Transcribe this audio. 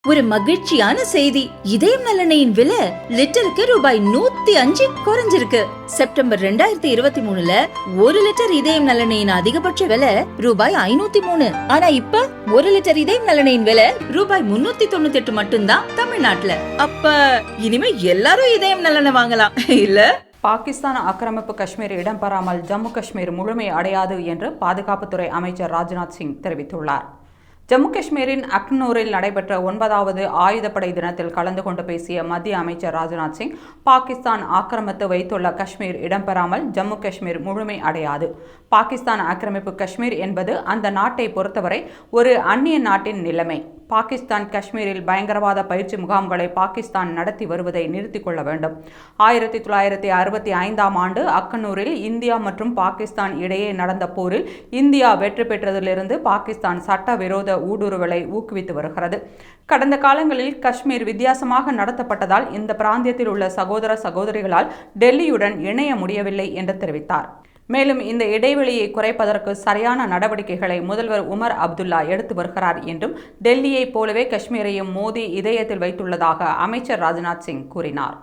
ஒரு மகிழ்ச்சியான செய்தி. இதயம் நலனையின் விலை லிட்டருக்கு ரூபாய் 105 குறைஞ்சிருக்கு. செப்டம்பர் 2023ல 1 லிட்டர் இதயம் நலனையின் அதிகபட்ச விலை ரூபாய் 503. ஆனா இப்ப 1 லிட்டர் இதயம் நலனையின் விலை ரூபாய் 398 மட்டும்தான் தமிழ்நாட்டுல. அப்ப இனிமே எல்லாரும் இதயம் நலனை வாங்கலாம் இல்ல? பாகிஸ்தான் ஆக்கிரமிப்பு காஷ்மீர் இடம்பெறாமல் ஜம்மு காஷ்மீர் முழுமை அடையாது என்று பாதுகாப்புத்துறை அமைச்சர் ராஜ்நாத் சிங் தெரிவித்துள்ளார். ஜம்மு காஷ்மீரின் அக்னூரில் நடைபெற்ற 9வது ஆயுதப்படை தினத்தில் கலந்து கொண்டு பேசிய மத்திய அமைச்சர் ராஜ்நாத் சிங், பாகிஸ்தான் ஆக்கிரமித்து வைத்துள்ள காஷ்மீர் இடம்பெறாமல் ஜம்மு காஷ்மீர் முழுமை அடையாது. பாகிஸ்தான் ஆக்கிரமிப்பு காஷ்மீர் என்பது அந்த நாட்டை பொறுத்தவரை ஒரு அந்நிய நாட்டின் நிலைமை. பாகிஸ்தான் காஷ்மீரில் பயங்கரவாத பயிற்சி முகாம்களை பாகிஸ்தான் நடத்தி வருவதை நிறுத்திக் கொள்ள வேண்டும். 1965ஆம் ஆண்டு அக்கனூரில் இந்தியா மற்றும் பாகிஸ்தான் இடையே நடந்த போரில் இந்தியா வெற்றி பெற்றதிலிருந்து பாகிஸ்தான் சட்டவிரோத ஊடுருவலை ஊக்குவித்து வருகிறது. கடந்த காலங்களில் காஷ்மீர் வித்தியாசமாக நடத்தப்பட்டதால் இந்த பிராந்தியத்தில் உள்ள சகோதர சகோதரிகளால் டெல்லியுடன் இணைய முடியவில்லை என்று தெரிவித்தார். மேலும் இந்த இடைவெளியை குறைப்பதற்கு சரியான நடவடிக்கைகளை முதல்வர் உமர் அப்துல்லா எடுத்து வருகிறார் என்றும், டெல்லியைப் போலவே காஷ்மீரையும் மோடி இதயத்தில் வைத்துள்ளதாக அமைச்சர் ராஜ்நாத் சிங் கூறினார்.